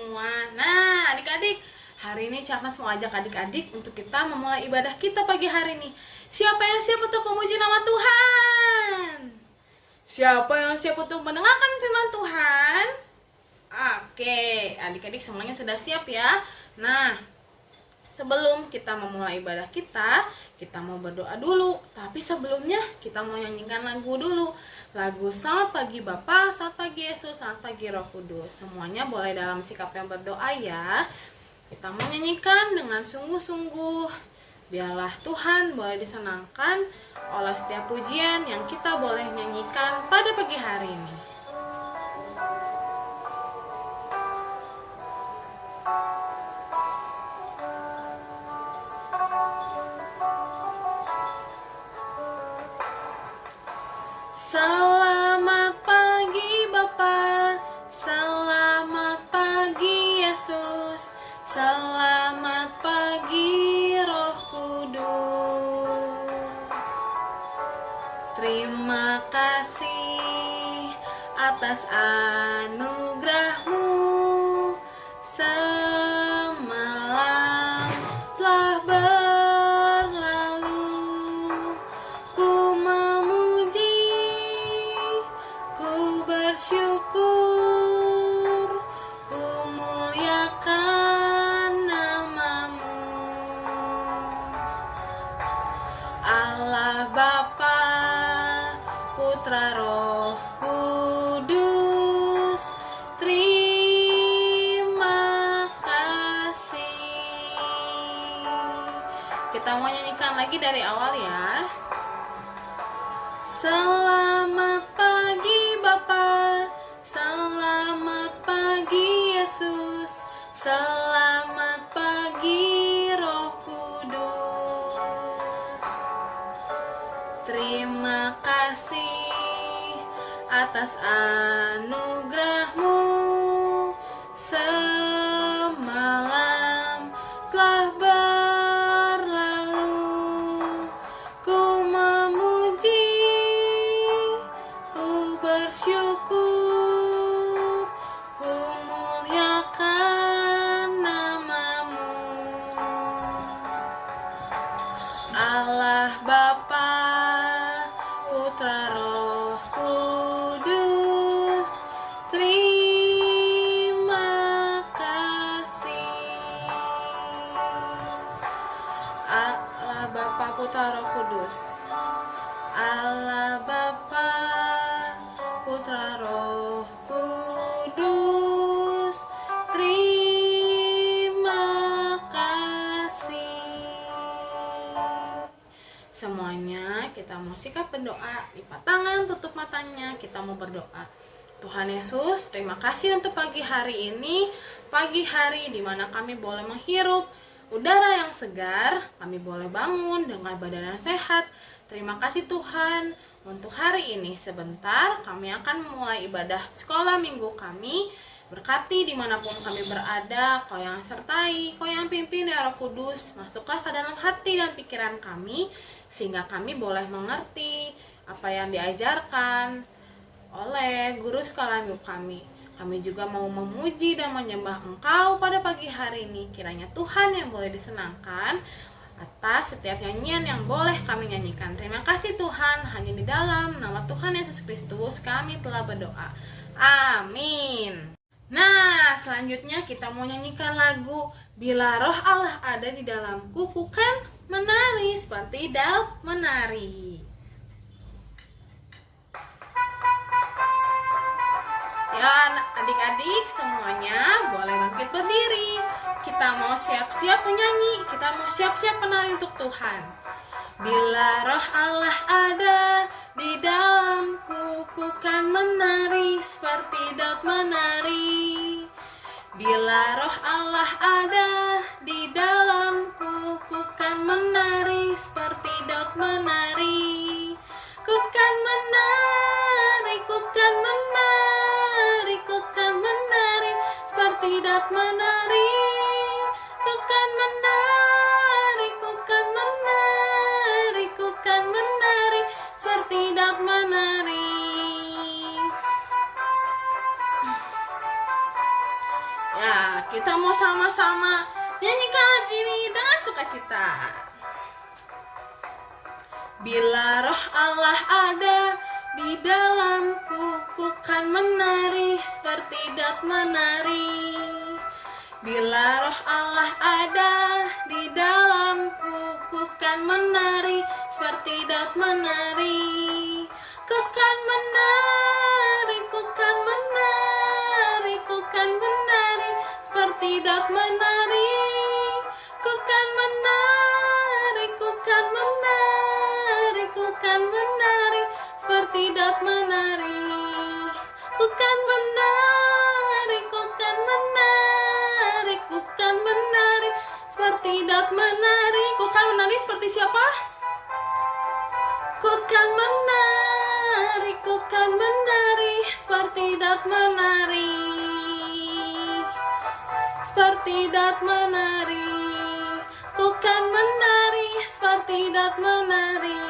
semua. Nah, adik-adik, hari ini Charles mau ajak adik-adik untuk kita memulai ibadah kita pagi hari ini. Siapa yang siap untuk memuji nama Tuhan? Siapa yang siap untuk mendengarkan firman Tuhan? Oke, adik-adik semuanya sudah siap ya. Nah, sebelum kita memulai ibadah kita mau berdoa dulu. Tapi sebelumnya kita mau nyanyikan lagu dulu. Lagu Selamat Pagi Bapa, Selamat Pagi Yesus, Selamat Pagi Roh Kudus. Semuanya boleh dalam sikap yang berdoa ya. Kita mau nyanyikan dengan sungguh-sungguh. Biarlah Tuhan boleh disenangkan oleh setiap pujian yang kita boleh nyanyikan pada pagi hari ini. Selamat pagi Bapa, selamat pagi Yesus, selamat pagi Roh Kudus. Terima kasih atas anugerah-Mu. Semalam telah berlalu, ku memuji, ku bersyukur, ku muliakan nama-Mu. Allah Bapa, Putra Roh Kudus, terima kasih. Kita mau nyanyikan lagi dari awal ya. Selamat pagi Bapa, selamat pagi Yesus, selamat pagi Roh Kudus. Terima kasih atas anugerah-Mu. Semalam telah berlalu, ku memuji, ku bersyukur, ku muliakan nama-Mu. Allah Bapa, Putra Roh Kudus, terima kasih. Allah Bapa, Putra Roh Kudus. Allah Bapa, Putra Roh Kudus, terima kasih. Semuanya kita mau sikap berdoa, lipat tangan, tutup matanya, kita mau berdoa. Tuhan Yesus, terima kasih untuk pagi hari ini, pagi hari di mana kami boleh menghirup udara yang segar, kami boleh bangun dengan badan yang sehat. Terima kasih Tuhan, untuk hari ini sebentar kami akan memulai ibadah sekolah minggu kami. Berkati dimanapun kami berada, Kau yang sertai, Kau yang pimpin ya Roh Kudus, masuklah ke dalam hati dan pikiran kami, sehingga kami boleh mengerti apa yang diajarkan oleh guru sekolah minggu kami. Kami juga mau memuji dan menyembah Engkau pada pagi hari ini. Kiranya Tuhan yang boleh disenangkan atas setiap nyanyian yang boleh kami nyanyikan. Terima kasih Tuhan, hanya di dalam nama Tuhan Yesus Kristus kami telah berdoa. Amin. Nah, selanjutnya kita mau nyanyikan lagu Bila Roh Allah Ada di Dalamku, Ku Kan Menari Seperti Daud Menari. Ya, adik-adik semuanya boleh bangkit berdiri. Kita mau siap-siap menyanyi, kita mau siap-siap menari untuk Tuhan. Bila Roh Allah ada di dalamku, ku kan menari seperti Daud menari. Bila Roh Allah ada di dalamku, ku kan menari seperti Daud menari. Ku kan menari, ku kan menari, ku kan menari seperti Daud menari. Ku kan menari, ku kan menari, ku kan menari seperti Daud menari. Ya, kita mau sama-sama nyanyikan lagu ini dengan sukacita. Bila roh Allah ada di dalamku, ku kan menari seperti Daud menari. Bila roh Allah ada di dalamku, ku kan menari seperti Daud menari. Ku kan menari, ku kan menari, ku kan menari seperti Daud menari. Ku kan menari, ku kan menari, ku kan menari seperti Daud menari. Ku kan menari, ku kan menari, ku kan menari seperti Daud menari. Ku kan menari seperti siapa? Ku kan menari, ku kan menari seperti Daud menari. Seperti Daud menari. Ku kan menari seperti Daud menari.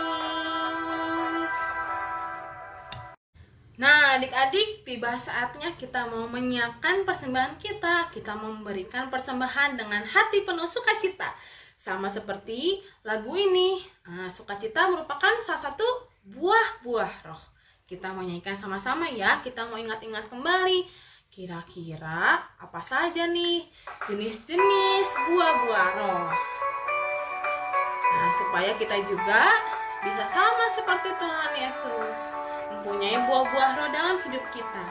Nah, adik-adik, tiba saatnya kita mau menyiapkan persembahan kita. Kita memberikan persembahan dengan hati penuh sukacita. Sama seperti lagu ini. Nah, sukacita merupakan salah satu buah-buah roh. Kita mau nyanyikan sama-sama ya. Kita mau ingat-ingat kembali. Kira-kira apa saja nih jenis-jenis buah-buah roh. Nah, supaya kita juga bisa sama seperti Tuhan Yesus, mempunyai buah-buah roh dalam hidup kita.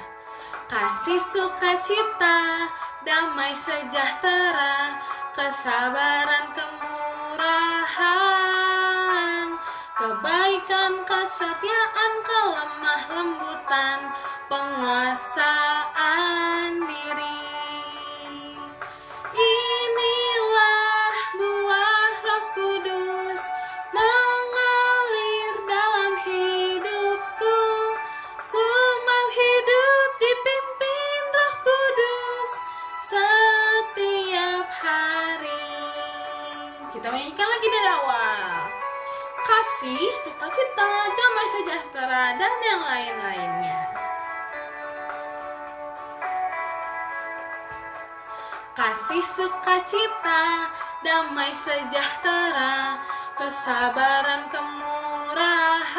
Kasih, sukacita, damai sejahtera, kesabaran, kemurahan, kebaikan, kesetiaan, kelemah lembutan, penguasaan diri. Inilah buah Roh Kudus mengalir dalam hidupku. Ku mau hidup dipimpin Roh Kudus setiap hari. Kita menyanyikan lagi dari awal. Kasih, sukacita, damai sejahtera, dan yang lain-lainnya. Kasih, sukacita, damai sejahtera, kesabaran, kemurahan,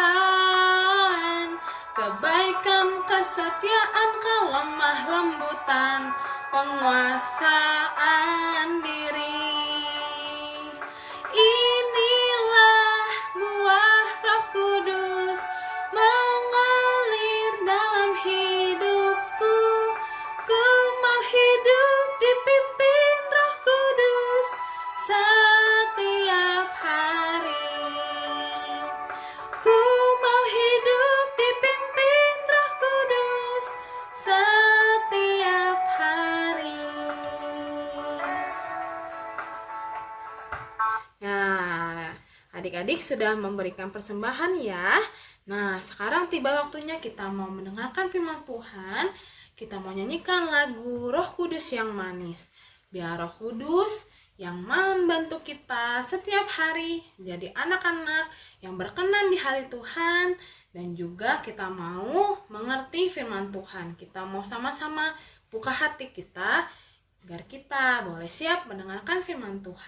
kebaikan, kesetiaan, kelemah lembutan, penguasaan diri. Inilah buah Roh Kudus mengalir dalam hidupku. Ku mau hidup dipimpin Roh Kudus setiap hari. Ku mau hidup dipimpin Roh Kudus setiap hari. Nah, adik-adik sudah memberikan persembahan ya. Nah, sekarang tiba waktunya kita mau mendengarkan firman Tuhan. Kita mau nyanyikan lagu Roh Kudus yang manis. Biar Roh Kudus yang membantu kita setiap hari jadi anak-anak yang berkenan di hari Tuhan. Dan juga kita mau mengerti firman Tuhan. Kita mau sama-sama buka hati kita agar kita boleh siap mendengarkan firman Tuhan.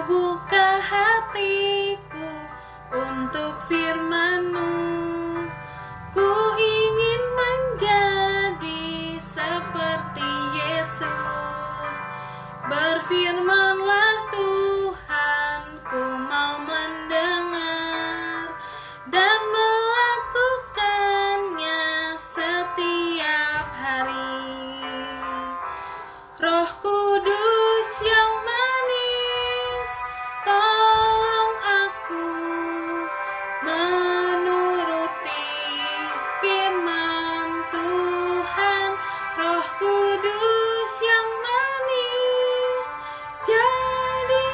Buka hatiku untuk firman-Mu. Ku ingin menjadi seperti Yesus. Berfirmanlah Tuhan, ku mau mendengar dan melakukannya setiap hari. Roh Kudus yang manis, tolong aku menuruti firman Tuhan. Roh Kudus yang manis, jadi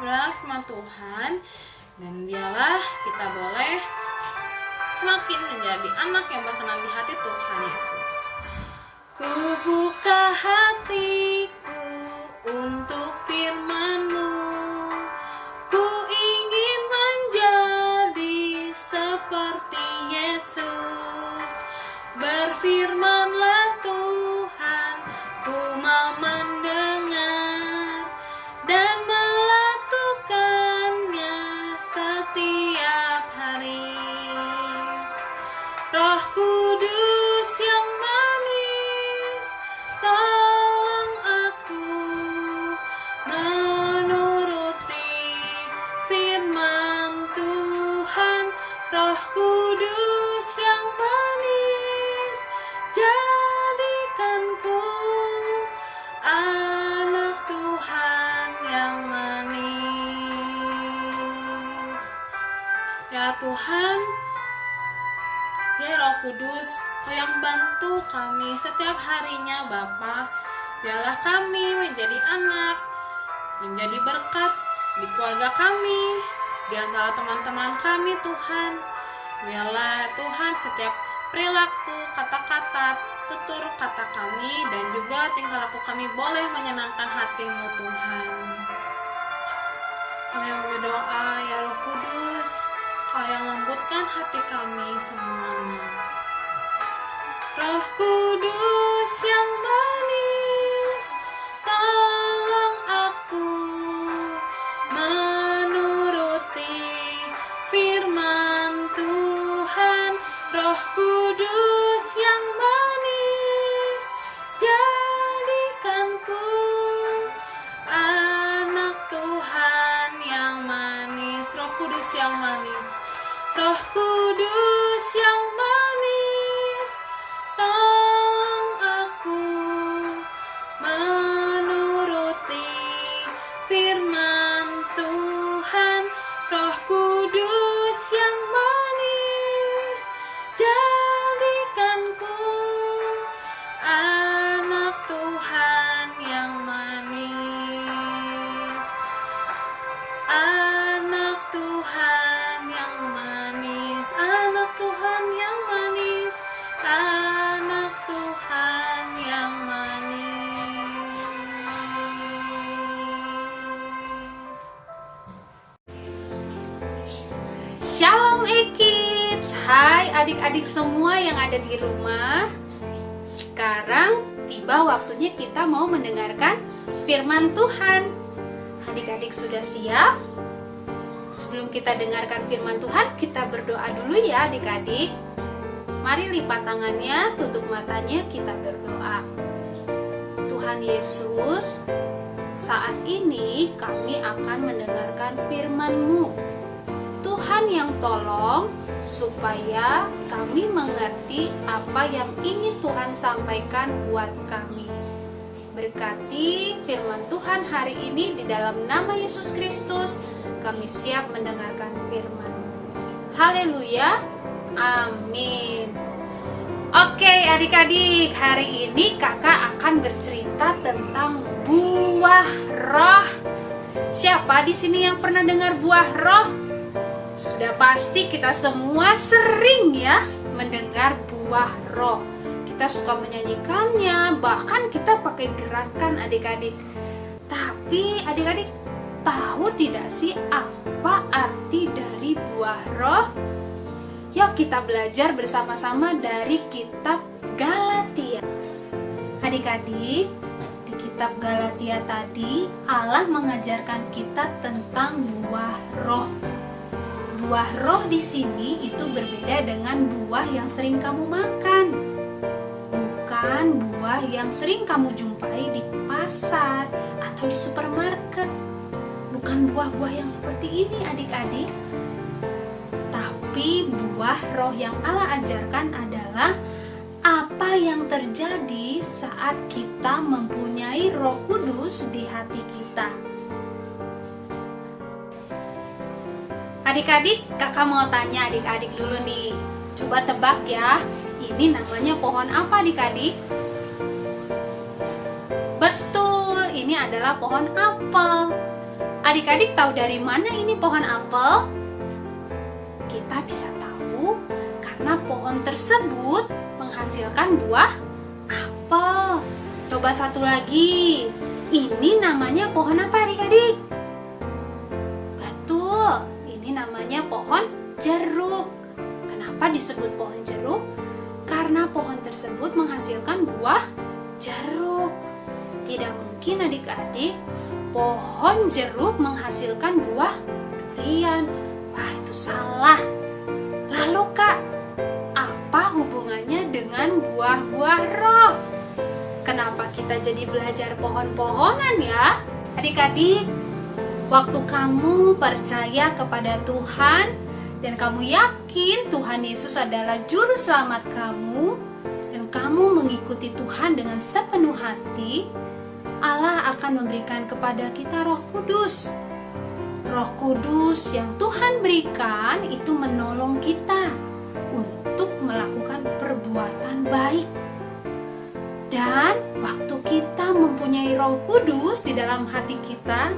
benar firman Tuhan, dan biarlah kita boleh semakin menjadi anak yang berkenan di hati Tuhan Yesus. Ku buka hatiku untuk firman-Mu, ku ingin menjadi seperti Yesus. Berfirmanlah Tuhan, ku mau mendengar dan melakukannya setiap hari. Roh Kudus yang manis, tolong aku menuruti firman Tuhan. Roh Kudus yang manis, jadikanku anak Tuhan yang manis. Ya Tuhan, ya Roh Kudus, Kau yang bantu kami setiap harinya Bapa. Biarlah kami menjadi anak, menjadi berkat di keluarga kami, di antara teman-teman kami Tuhan. Biarlah Tuhan setiap perilaku, kata-kata, tutur kata kami, dan juga tingkah laku kami boleh menyenangkan hati-Mu Tuhan. Kami berdoa ya Roh Kudus, Kau yang lembutkan hati kami semuanya. Roh Kudus yang manis, tolong aku menuruti firman Tuhan. Roh Kudus yang manis, jadikanku anak Tuhan yang manis. Roh Kudus yang manis, Roh Kudus yang manis, tolong aku menuruti firman Tuhan. Roh Kudus yang manis, jadikanku anak Tuhan yang manis. Anak Tuhan yang manis, anak Tuhan yang manis, anak Tuhan yang manis. Shalom Kids, hai adik-adik semua yang ada di rumah. Sekarang tiba waktunya kita mau mendengarkan firman Tuhan. Adik-adik sudah siap? Sebelum kita dengarkan firman Tuhan, kita berdoa dulu ya adik-adik. Mari lipat tangannya, tutup matanya, kita berdoa. Tuhan Yesus, saat ini kami akan mendengarkan firman-Mu. Tuhan yang tolong supaya kami mengerti apa yang ingin Tuhan sampaikan buat kami. Berkati firman Tuhan hari ini di dalam nama Yesus Kristus, kami siap mendengarkan firman-Mu. Haleluya, amin. Oke adik-adik, hari ini kakak akan bercerita tentang buah roh. Siapa di sini yang pernah dengar buah roh? Sudah pasti kita semua sering ya mendengar buah roh. Kita suka menyanyikannya, bahkan kita pakai gerakan adik-adik. Tapi adik-adik tahu tidak sih apa arti dari buah roh? Yuk kita belajar bersama-sama dari kitab Galatia. Adik-adik, di kitab Galatia tadi Allah mengajarkan kita tentang buah roh. Buah roh di sini itu berbeda dengan buah yang sering kamu makan. Bukan buah yang sering kamu jumpai di pasar atau di supermarket. Bukan buah-buah yang seperti ini adik-adik. Tapi buah roh yang Allah ajarkan adalah apa yang terjadi saat kita mempunyai Roh Kudus di hati kita. Adik-adik, kakak mau tanya adik-adik dulu nih. Coba tebak ya, ini namanya pohon apa adik-adik? Betul, ini adalah pohon apel. Adik-adik tahu dari mana ini pohon apel? Kita bisa tahu karena pohon tersebut menghasilkan buah apel. Coba satu lagi. Ini namanya pohon apa adik-adik? Betul, ini namanya pohon jeruk. Kenapa disebut pohon jeruk? Karena pohon tersebut menghasilkan buah jeruk. Tidak mungkin adik-adik pohon jeruk menghasilkan buah durian. Wah, itu salah. Lalu Kak, apa hubungannya dengan buah-buah roh? Kenapa kita jadi belajar pohon-pohonan ya? Adik-adik, waktu kamu percaya kepada Tuhan dan kamu yakin Tuhan Yesus adalah juru selamat kamu dan kamu mengikuti Tuhan dengan sepenuh hati, Allah akan memberikan kepada kita Roh Kudus. Roh Kudus yang Tuhan berikan itu menolong kita untuk melakukan perbuatan baik. Dan waktu kita mempunyai Roh Kudus di dalam hati kita,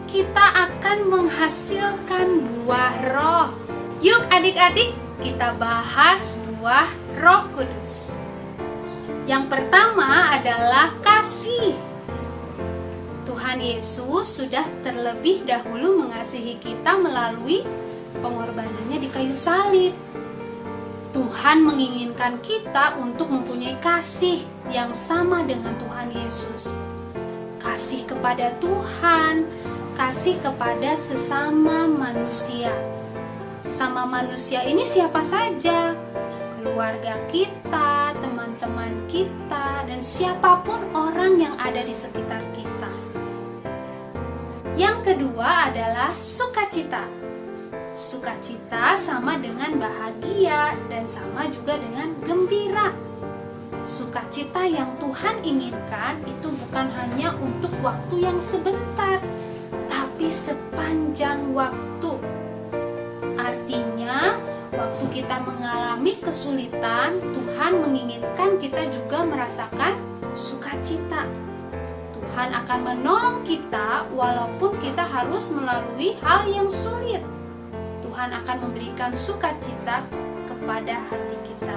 kita akan menghasilkan buah roh. Yuk adik-adik, kita bahas buah Roh Kudus. Yang pertama adalah kasih. Tuhan Yesus sudah terlebih dahulu mengasihi kita melalui pengorbanannya di kayu salib. Tuhan menginginkan kita untuk mempunyai kasih yang sama dengan Tuhan Yesus. Kasih kepada Tuhan, kasih kepada sesama manusia. Sesama manusia ini siapa saja? Keluarga kita, teman-teman kita, dan siapapun orang yang ada di sekitar kita. Yang kedua adalah sukacita. Sukacita sama dengan bahagia dan sama juga dengan gembira. Sukacita yang Tuhan inginkan itu bukan hanya untuk waktu yang sebentar, tapi sepanjang waktu. Artinya, waktu kita mengalami kesulitan, Tuhan menginginkan kita juga merasakan sukacita. Tuhan akan menolong kita walaupun kita harus melalui hal yang sulit. Tuhan akan memberikan sukacita kepada hati kita.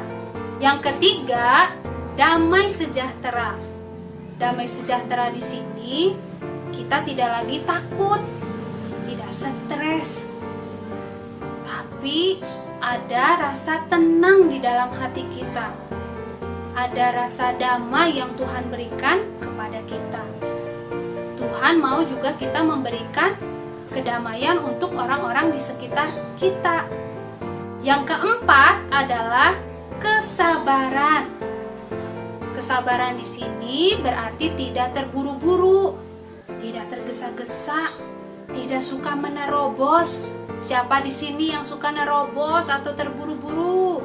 Yang ketiga, damai sejahtera. Damai sejahtera di sini kita tidak lagi takut, tidak stres, tapi ada rasa tenang di dalam hati kita. Ada rasa damai yang Tuhan berikan kepada kita. Tuhan mau juga kita memberikan kedamaian untuk orang-orang di sekitar kita. Yang keempat adalah kesabaran. Kesabaran di sini berarti tidak terburu-buru, tidak tergesa-gesa, tidak suka menerobos. Siapa di sini yang suka nerobos atau terburu-buru?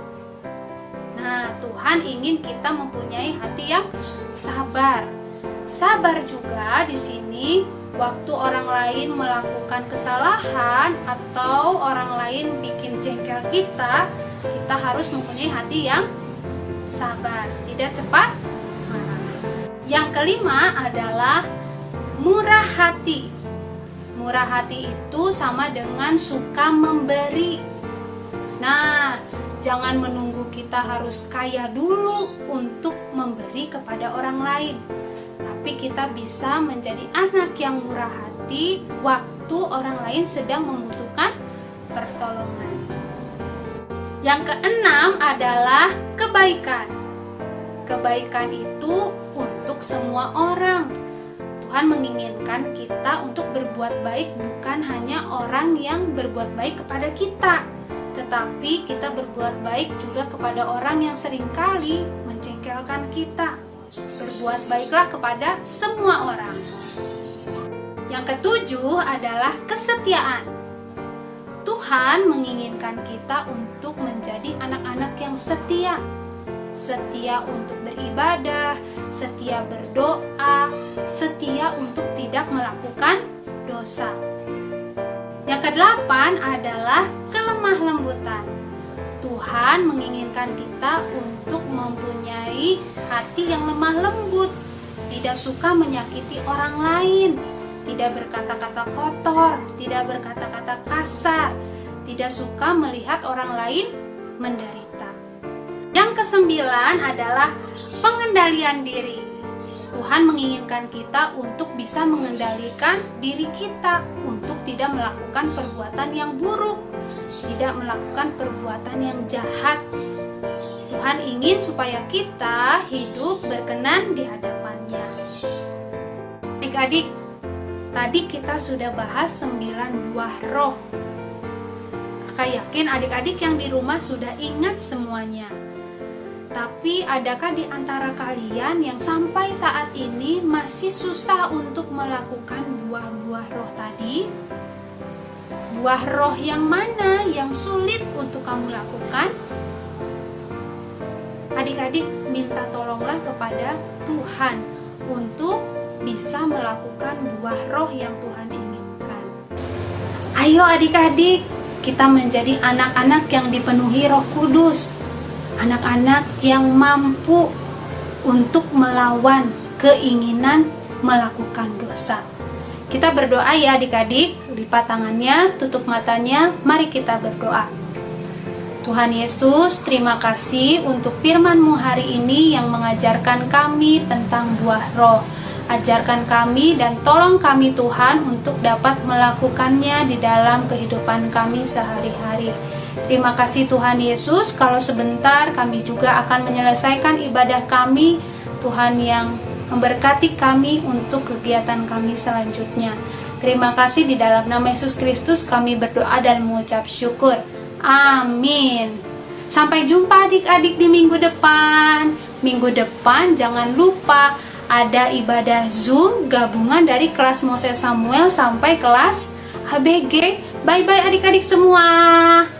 Nah, Tuhan ingin kita mempunyai hati yang sabar. Sabar juga di sini waktu orang lain melakukan kesalahan atau orang lain bikin jengkel kita, kita harus mempunyai hati yang sabar, tidak cepat marah. Yang kelima adalah murah hati. Murah hati itu sama dengan suka memberi. Nah, jangan menunggu kita harus kaya dulu untuk memberi kepada orang lain. Tapi kita bisa menjadi anak yang murah hati waktu orang lain sedang membutuhkan pertolongan. Yang keenam adalah kebaikan. Kebaikan itu untuk semua orang. Tuhan menginginkan kita untuk berbuat baik bukan hanya orang yang berbuat baik kepada kita, tetapi kita berbuat baik juga kepada orang yang seringkali menjengkelkan kita. Berbuat baiklah kepada semua orang. Yang ketujuh adalah kesetiaan. Tuhan menginginkan kita untuk menjadi anak-anak yang setia. Setia untuk beribadah, setia berdoa, setia untuk tidak melakukan dosa. Yang kedelapan adalah kelemah lembutan. Tuhan menginginkan kita untuk mempunyai hati yang lemah lembut, tidak suka menyakiti orang lain, tidak berkata-kata kotor, tidak berkata-kata kasar, tidak suka melihat orang lain menderita. Yang kesembilan adalah pengendalian diri. Tuhan menginginkan kita untuk bisa mengendalikan diri kita, untuk tidak melakukan perbuatan yang buruk, tidak melakukan perbuatan yang jahat. Tuhan ingin supaya kita hidup berkenan di hadapannya. Adik-adik, tadi kita sudah bahas 9 buah roh. Kakak yakin adik-adik yang di rumah sudah ingat semuanya. Tapi adakah di antara kalian yang sampai saat ini masih susah untuk melakukan buah-buah roh tadi? Buah roh yang mana yang sulit untuk kamu lakukan? Adik-adik, minta tolonglah kepada Tuhan untuk bisa melakukan buah roh yang Tuhan inginkan. Ayo adik-adik, kita menjadi anak-anak yang dipenuhi Roh Kudus. Anak-anak yang mampu untuk melawan keinginan melakukan dosa. Kita berdoa ya adik-adik, lipat tangannya, tutup matanya, mari kita berdoa. Tuhan Yesus, terima kasih untuk firman-Mu hari ini yang mengajarkan kami tentang buah roh. Ajarkan kami dan tolong kami Tuhan untuk dapat melakukannya di dalam kehidupan kami sehari-hari. Terima kasih Tuhan Yesus, kalau sebentar kami juga akan menyelesaikan ibadah kami, Tuhan yang memberkati kami untuk kegiatan kami selanjutnya. Terima kasih, di dalam nama Yesus Kristus kami berdoa dan mengucap syukur. Amin. Sampai jumpa adik-adik di minggu depan. Minggu depan jangan lupa ada ibadah Zoom gabungan dari kelas Moses Samuel sampai kelas HBG. Bye-bye adik-adik semua.